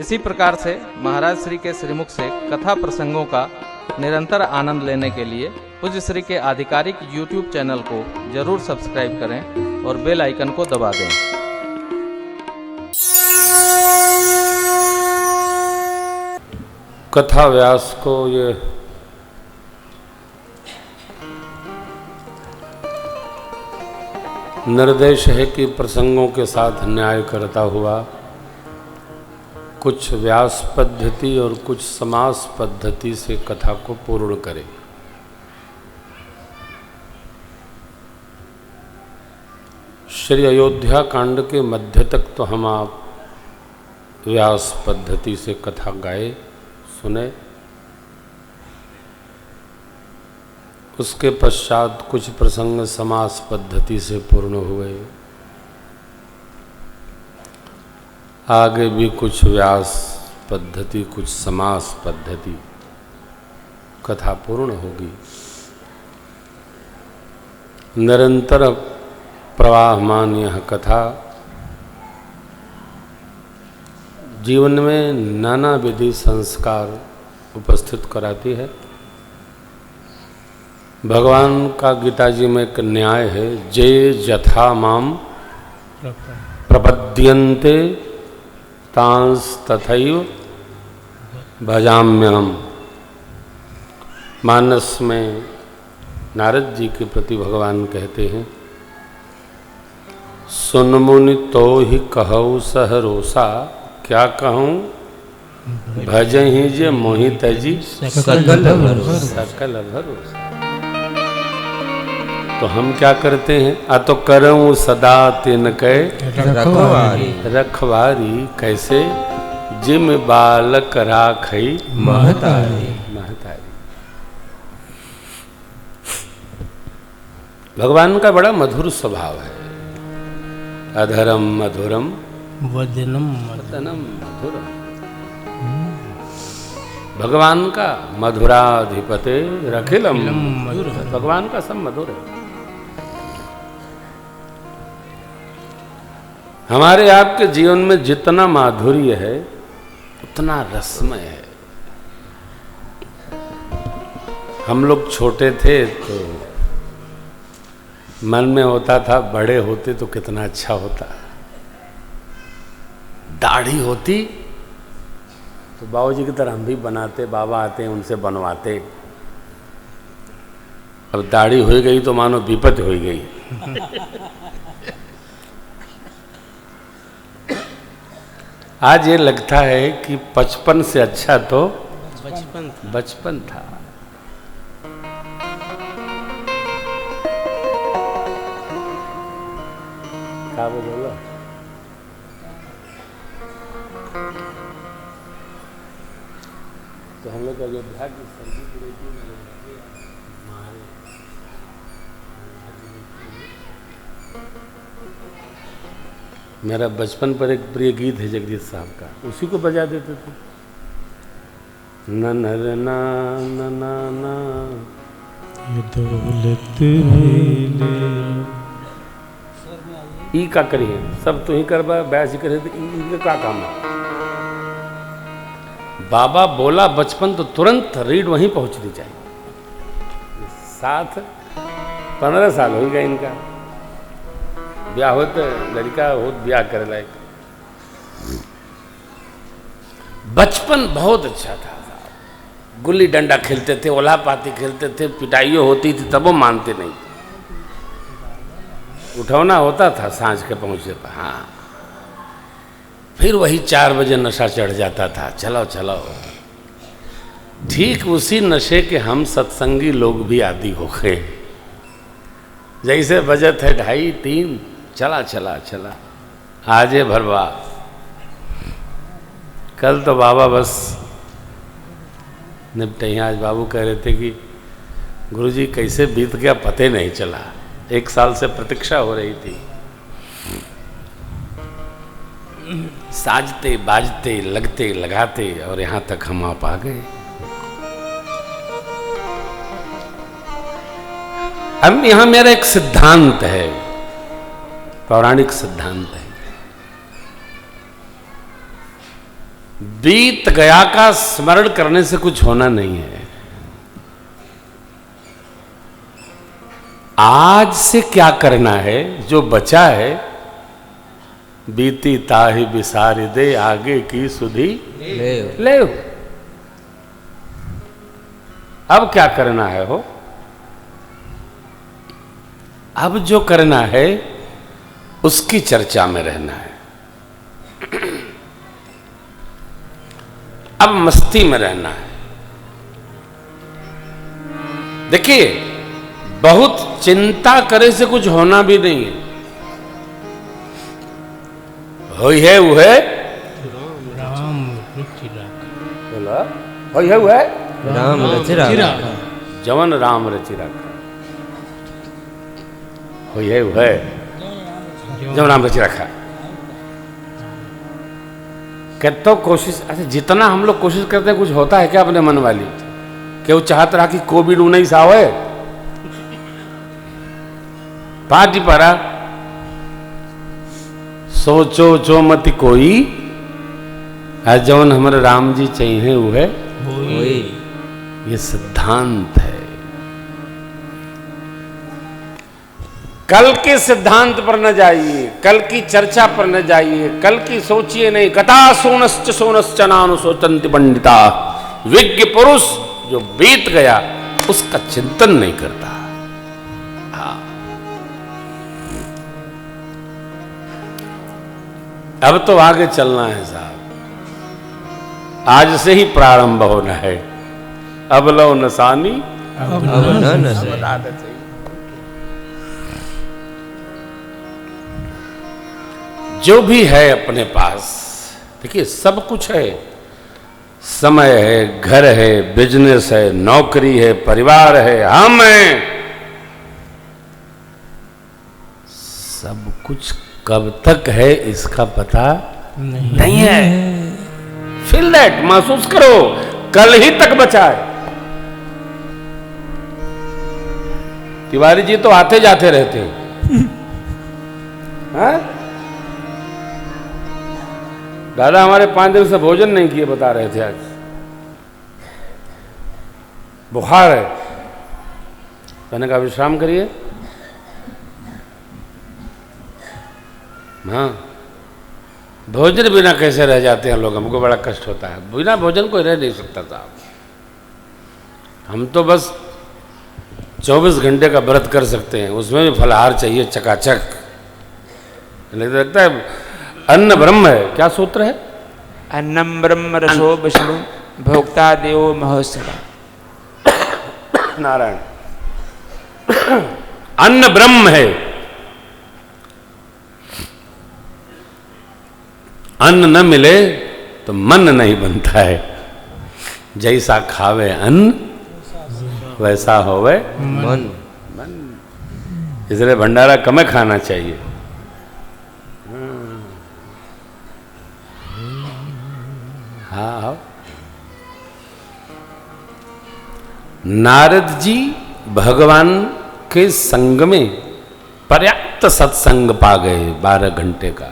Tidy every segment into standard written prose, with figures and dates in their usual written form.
इसी प्रकार से महाराज श्री के श्रीमुख से कथा प्रसंगों का निरंतर आनंद लेने के लिए पूज्य श्री के आधिकारिक YouTube चैनल को जरूर सब्सक्राइब करें और बेल आइकन को दबा दें। कथा व्यास को ये निर्देश है कि प्रसंगों के साथ न्याय करता हुआ कुछ व्यास पद्धति और कुछ समास पद्धति से कथा को पूर्ण करे। श्री अयोध्या कांड के मध्य तक तो हम आप व्यास पद्धति से कथा गाए सुने, उसके पश्चात कुछ प्रसंग समास पद्धति से पूर्ण हुए। आगे भी कुछ व्यास पद्धति कुछ समास पद्धति कथा पूर्ण होगी। निरंतर प्रवाहमान यह कथा जीवन में नाना विधि संस्कार उपस्थित कराती है। भगवान का गीता जी में एक न्याय है, जे यथा माम प्रपद्यन्ते तांस तथैव भजाम्यहम्। मानस में नारद जी के प्रति भगवान कहते हैं, सुन मुनि तो ही कहऊ सहरोसा, क्या कहूँ भजहि जे मोहि तजी सकल भरोसा। तो हम क्या करते हैं, आ तो करऊँ सदा तिन कै रखवारी, कैसे जिम बालक राखई महतारी। भगवान का बड़ा मधुर स्वभाव है। अधरम मधुरम वदनम मधुरम। भगवान का मधुराधिपते रखिलम, भगवान का सब मधुर है। हमारे आपके जीवन में जितना माधुर्य है उतना रसमय है। हम लोग छोटे थे तो मन में होता था बड़े होते तो कितना अच्छा होता। दाढ़ी होती तो बाबूजी की तरह हम भी बनाते, बाबा आते हैं उनसे बनवाते। अब दाढ़ी हो गई तो मानो विपत हो गई। आज ये लगता है कि 55 से अच्छा तो बचपन था। क्या बोला? तो हम लोग अयोध्या की सर्दी मेरा बचपन पर एक प्रिय गीत है जगदीश साहब का, उसी को बजा देते थे। ननर ना ना ना ये दौलत ई का करिए सब तो ही करवा बैस करे तो ई का काम है। बाबा बोला बचपन तो तुरंत रीड वहीं पहुंचनी चाहिए। 7-15 साल हो गया इनका, ब्याह हो तो लड़का हो ब्याह करे लायक। बचपन बहुत अच्छा था। गुल्ली डंडा खेलते थे, ओला पाती खेलते थे, पिटाइयों होती थी तब वो मानते नहीं थे। उठौना होता था सांझ के पहुंचे पर। हाँ, फिर वही 4 बजे नशा चढ़ जाता था, चलो चलो। ठीक उसी नशे के हम सत्संगी लोग भी आदी हो गए। जैसे बजट है 2:30-3, चला चला चला आज है भरवा। कल तो बाबा बस निपटे। आज बाबू कह रहे थे कि गुरुजी कैसे बीत गया पते नहीं चला। 1 साल से प्रतीक्षा हो रही थी। साजते बाजते लगते लगाते और यहाँ तक हम आप आ गए। अब यहाँ मेरा एक सिद्धांत है, पौराणिक सिद्धांत है। बीत गया का स्मरण करने से कुछ होना नहीं है। आज से क्या करना है, जो बचा है, बीती ताहि बिसारि दे, आगे की सुधि ले। अब क्या करना है हो, अब जो करना है उसकी चर्चा में रहना है। अब मस्ती में रहना है। देखिए, बहुत चिंता करे से कुछ होना भी नहीं है। होई है वो है राम रुचिरा, बोला होई है वो है राम रचिरा, जवन राम रचि राखा। होई है वो है जवन राम रचि राखा। कहते कोशिश, अच्छा जितना हम लोग कोशिश करते हैं, कुछ होता है क्या अपने मन वाली? क्या वो चाहत रहा कि कोविड 19 आवे? पार्टी परा सोचो जो मत कोई, जौन हमारे राम जी चाहिए वो है वही। ये सिद्धांत है। कल के सिद्धांत पर न जाइए, कल की चर्चा पर न जाइए, कल की सोचिए नहीं। कथा सोनश्च सोनश्च नानुशोचन्ति पंडिता। विज्ञ पुरुष जो बीत गया उसका चिंतन नहीं करता। हाँ, अब तो आगे चलना है साहब, आज से ही प्रारंभ होना है। अब लो नसानी अब न नसे। जो भी है अपने पास, देखिए सब कुछ है। समय है, घर है, बिजनेस है, नौकरी है, परिवार है, हम हैं। सब कुछ कब तक है इसका पता नहीं है। फील दैट, महसूस करो, कल ही तक बचा है। तिवारी जी तो आते जाते रहते हैं। हाँ? दादा हमारे 5 दिन से भोजन नहीं किए, बता रहे थे। आज बुखार है, मैंने कहा विश्राम करिए। हाँ, भोजन बिना कैसे रह जाते हैं लोग, हमको बड़ा कष्ट होता है। बिना भोजन कोई रह नहीं सकता था। हम तो बस 24 घंटे का व्रत कर सकते हैं, उसमें भी फलाहार चाहिए चकाचक। लगता है अन्न ब्रह्म है। क्या सूत्र है? अन्नम ब्रह्म रसो विष्णु भोक्ता देवो महोत्सव। नारायण, अन्न ब्रह्म है। अन्न न मिले तो मन नहीं बनता है। जैसा खावे अन्न वैसा होवे मन। इसलिए भंडारा कम खाना चाहिए। हाँ, नारद जी भगवान के संग में पर्याप्त सत्संग पा गए। 12 घंटे का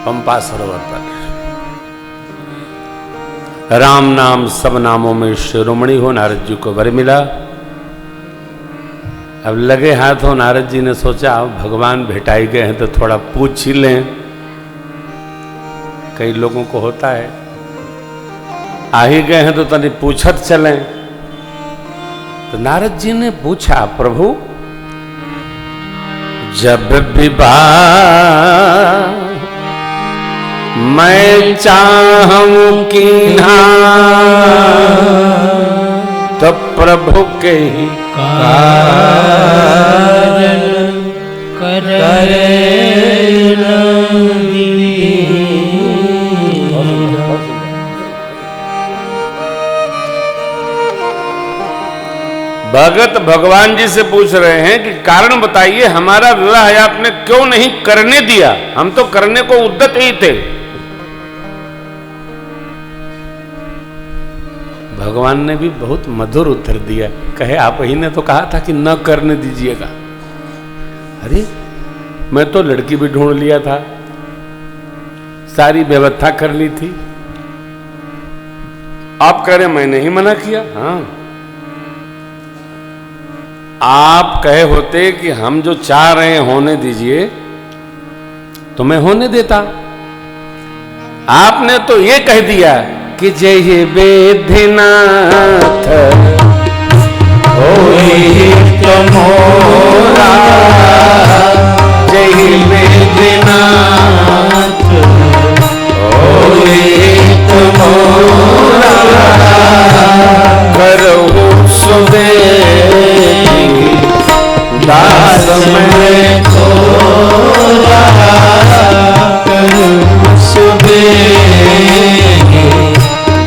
पंपा सरोवर पर। राम नाम सब नामों में शिरोमणि हो, नारद जी को वर मिला। अब लगे हाथों नारद जी ने सोचा भगवान भेटाई गए हैं तो थोड़ा पूछ ही लें। कई लोगों को होता है, आ ही गए हैं तो तनी पूछत चलें। तो नारद जी ने पूछा, प्रभु जब विवाह मैं चाहूं कि ना तो प्रभु के ही कारण करे भगत भगवान जी से पूछ रहे हैं कि कारण बताइए, हमारा विवाह आपने क्यों नहीं करने दिया? हम तो करने को उद्यत ही थे। भगवान ने भी बहुत मधुर उत्तर दिया। कहे आप ही ने तो कहा था कि न करने दीजिएगा। अरे मैं तो लड़की भी ढूंढ लिया था, सारी व्यवस्था कर ली थी। आप कह रहे मैं नहीं मना किया। हाँ, आप कहे होते कि हम जो चाह रहे हैं होने दीजिए तो मैं होने देता। आपने तो ये कह दिया कि जय वेदनाथ होई मोरा, जय वेदनाथ होई मोरा, करहु सुबेगी दास में तोरा, करहु सुबेगी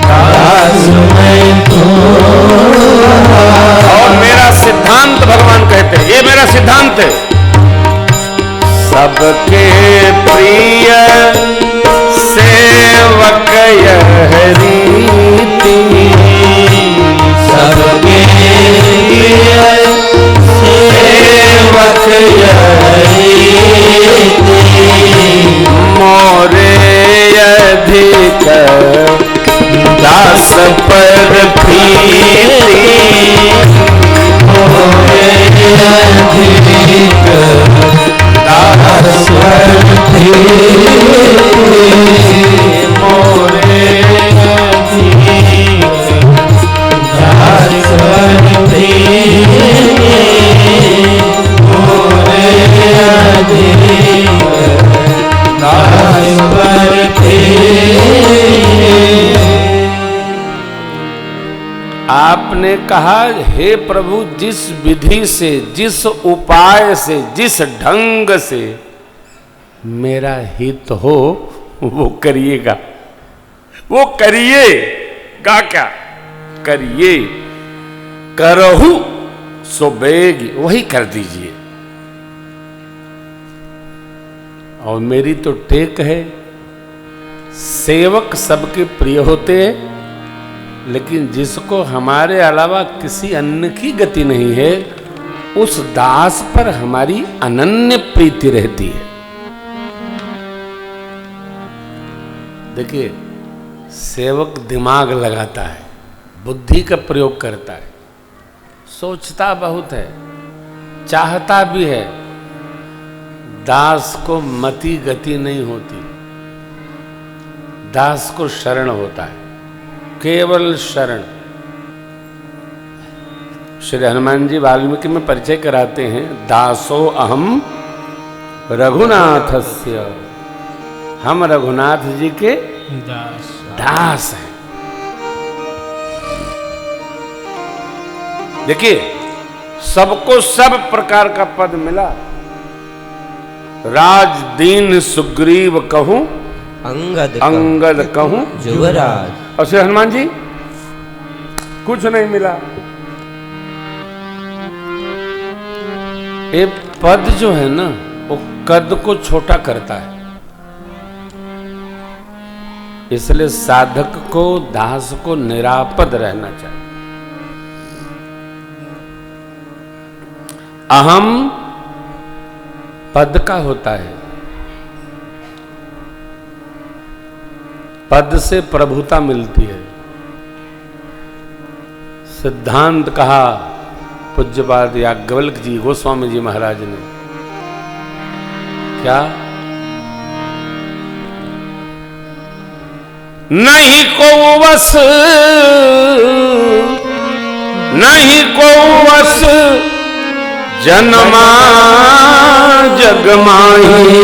दास में तोरा। और मेरा सिद्धांत भगवान कहते हैं, ये मेरा सिद्धांत है, सबके प्रिय सेवक यह रीति, सबके प्रिय सेवक यह रीति, मोरे अधिक दास पर प्रीति, मोरे अधिक दास पर प्रीति, मोरे अधिक दास पर प्रीति, मोरे अधिक दास पर प्रीति। आपने कहा हे प्रभु, जिस विधि से, जिस उपाय से, जिस ढंग से मेरा हित हो वो करिएगा। वो करिएगा, क्या करिए, करहु सो बेगी, वही कर दीजिए। और मेरी तो टेक है, सेवक सबके प्रिय होते हैं, लेकिन जिसको हमारे अलावा किसी अन्य की गति नहीं है, उस दास पर हमारी अनन्य प्रीति रहती है। देखिए, सेवक दिमाग लगाता है, बुद्धि का प्रयोग करता है, सोचता बहुत है, चाहता भी है। दास को मति गति नहीं होती, दास को शरण होता है, केवल शरण। श्री हनुमान जी वाल्मीकि में परिचय कराते हैं, दासो अहम रघुनाथस्य, हम रघुनाथ जी के दास हैं। देखिए, सबको सब प्रकार का पद मिला। राज दीन सुग्रीव कहूं, अंगद कहूं युवराज। और श्री हनुमान जी कुछ नहीं मिला। ये पद जो है ना, वो कद को छोटा करता है। इसलिए साधक को, दास को निरापद रहना चाहिए। अहम पद का होता है, पद से प्रभुता मिलती है। सिद्धांत कहा पूज्यपाद याज्ञवल्क्य जी, गोस्वामी जी महाराज ने, क्या नहीं को वस, नहीं को वस जन्मा जगमाही,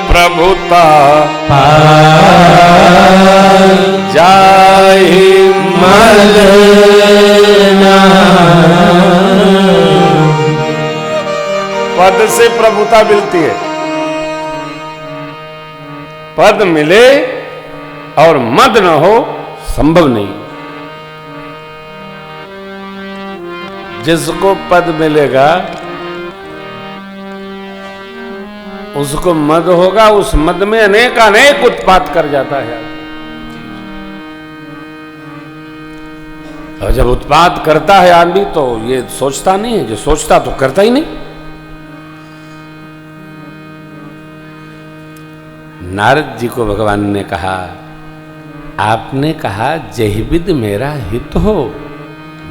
प्रभुता जाहि मलना। पद से प्रभुता मिलती है। पद मिले और मद न हो, संभव नहीं। जिसको पद मिलेगा उसको मद होगा, उस मद में अनेक अनेक उत्पात कर जाता है। और जब उत्पात करता है आदमी तो ये सोचता नहीं है, जो सोचता तो करता ही नहीं। नारद जी को भगवान ने कहा, आपने कहा जहिविद मेरा हित हो,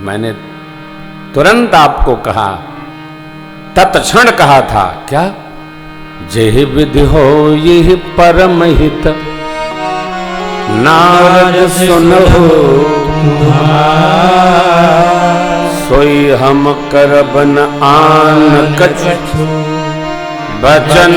मैंने तुरंत आपको कहा, तत्क्षण कहा था क्या? जहिविद हो यह परम हित, नारद सुनहो सोई हम करब न आन कछु, बचन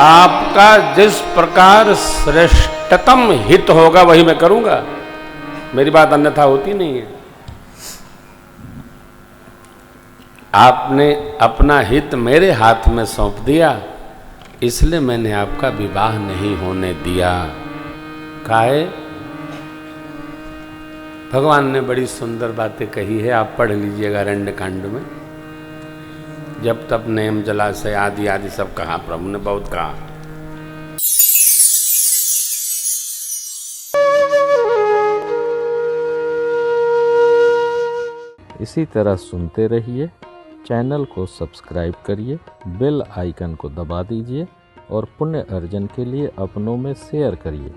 आपका जिस प्रकार श्रेष्ठतम हित होगा वही मैं करूंगा, मेरी बात अन्यथा होती नहीं है। आपने अपना हित मेरे हाथ में सौंप दिया, इसलिए मैंने आपका विवाह नहीं होने दिया। काहे? भगवान ने बड़ी सुंदर बातें कही है, आप पढ़ लीजिएगा अरण्य कांड में। जब तब नेम जलाशय आदि आदि सब कहा, प्रभु ने बहुत कहा। इसी तरह सुनते रहिए, चैनल को सब्सक्राइब करिए, बेल आइकन को दबा दीजिए और पुण्य अर्जन के लिए अपनों में शेयर करिए।